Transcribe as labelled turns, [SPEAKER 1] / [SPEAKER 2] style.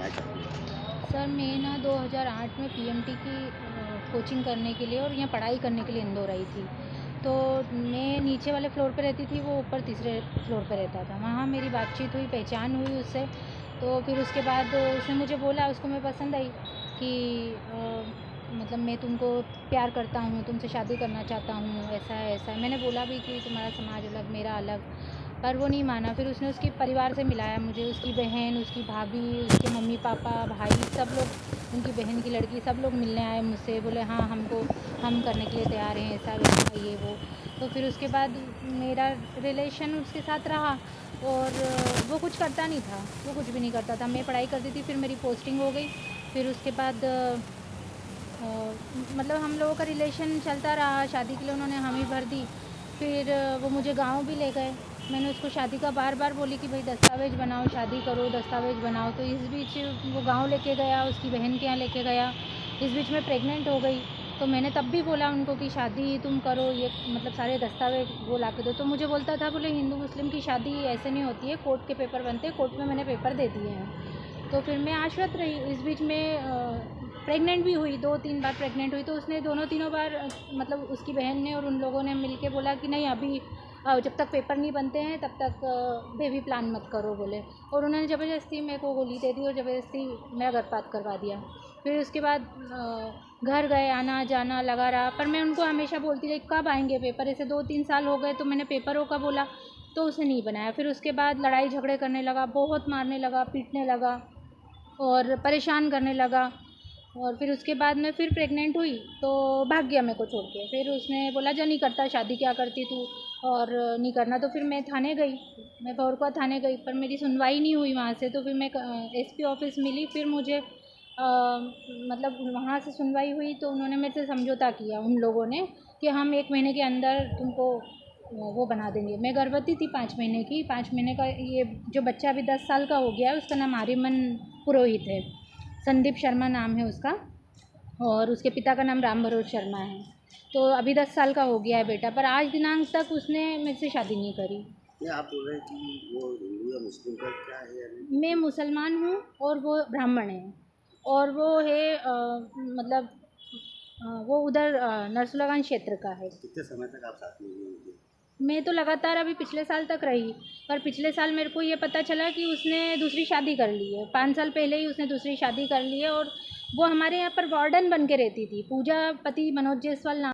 [SPEAKER 1] जानना चाहती हूँ।
[SPEAKER 2] सर मैं ना 2008 में पीएमटी की कोचिंग करने के लिए और यहाँ पढ़ाई करने के लिए इंदौर आई थी। तो मैं नीचे वाले फ्लोर पे रहती थी, वो ऊपर तीसरे फ्लोर पे रहता था। वहाँ मेरी बातचीत हुई, पहचान हुई उससे। तो फिर उसके बाद उसने मुझे बोला, उसको मैं पसंद आई कि मतलब मैं तुमको प्यार करता हूँ, तुमसे शादी करना चाहता हूँ, ऐसा है ऐसा है। मैंने बोला भी कि तुम्हारा समाज अलग, मेरा अलग, पर वो नहीं माना। फिर उसने उसके परिवार से मिलाया मुझे, उसकी बहन, उसकी भाभी, उसके मम्मी पापा, भाई, सब लोग, उनकी बहन की लड़की, सब लोग मिलने आए मुझसे। बोले हाँ हम करने के लिए तैयार हैं, ऐसा वैसा ये वो। तो फिर उसके बाद मेरा रिलेशन उसके साथ रहा और वो कुछ करता नहीं था, वो कुछ भी नहीं करता था। मैं पढ़ाई करती थी, फिर मेरी पोस्टिंग हो गई। फिर उसके बाद मतलब हम लोगों का रिलेशन चलता रहा। शादी के लिए उन्होंने हामी भर दी। फिर वो मुझे गांव भी ले गए। मैंने उसको शादी का बार बार बोली कि भाई दस्तावेज़ बनाओ, शादी करो, दस्तावेज़ बनाओ। तो इस बीच वो गांव लेके गया, उसकी बहन के यहाँ लेके गया। इस बीच मैं प्रेग्नेंट हो गई। तो मैंने तब भी बोला उनको कि शादी तुम करो, ये मतलब सारे दस्तावेज वो ला के दो। तो मुझे बोलता था, बोले हिंदू मुस्लिम की शादी ऐसे नहीं होती है, कोर्ट के पेपर बनते हैं, कोर्ट में मैंने पेपर दे दिए हैं। तो फिर मैं आश्वस्त रही। इस बीच में प्रेग्नेंट भी हुई, 2-3 बार प्रेग्नेंट हुई। तो उसने दोनों तीनों बार मतलब उसकी बहन ने और उन लोगों ने मिल के बोला कि नहीं अभी जब तक पेपर नहीं बनते हैं तब तक बेबी प्लान मत करो बोले। और उन्होंने ज़बरदस्ती मेरे को गोली दे दी और ज़बरदस्ती मेरा गर्भपात करवा दिया। फिर उसके बाद घर गए, आना जाना लगा रहा। पर मैं उनको हमेशा बोलती रही कब आएंगे पेपर, ऐसे 2-3 साल हो गए। तो मैंने पेपरों का बोला तो उसने नहीं बनाया। फिर उसके बाद लड़ाई झगड़े करने लगा, बहुत मारने लगा, पीटने लगा और परेशान करने लगा। और फिर उसके बाद मैं फिर प्रेग्नेंट हुई तो भाग गया मेरे को छोड़ के। फिर उसने बोला जा नहीं करता शादी, क्या करती तू, और नहीं करना। तो फिर मैं थाने गई, मैं भौरकुआ थाने गई, पर मेरी सुनवाई नहीं हुई वहाँ से। तो फिर मैं एसपी ऑफिस मिली। फिर मुझे मतलब वहाँ से सुनवाई हुई तो उन्होंने मेरे से समझौता किया उन लोगों ने कि हम 1 महीने के अंदर तुमको वो बना देंगे। मैं गर्भवती थी 5 महीने की। 5 महीने का ये जो बच्चा अभी 10 साल का हो गया है, उसका नाम आर्यमन पुरोहित है। संदीप शर्मा नाम है उसका और उसके पिता का नाम राम भरोज शर्मा है। तो अभी 10 साल का हो गया है बेटा, पर आज दिनांक तक उसने मेरे से शादी नहीं करी।
[SPEAKER 1] ये आप बोल रहे हैं कि वो हिंदू या मुस्लिम का क्या है यानी?
[SPEAKER 2] मैं मुसलमान हूँ और वो ब्राह्मण है। और वो है मतलब वो उधर नरसुलागंज क्षेत्र का है।
[SPEAKER 1] कितने समय तक आप साथ में रही उनके?
[SPEAKER 2] मैं तो लगातार अभी पिछले साल तक रही। पर पिछले साल मेरे को ये पता चला कि उसने दूसरी शादी कर ली है। 5 साल पहले ही उसने दूसरी शादी कर ली है। और वो हमारे यहाँ पर वार्डन बन के रहती थी, पूजा पति मनोज जायसवाल नाम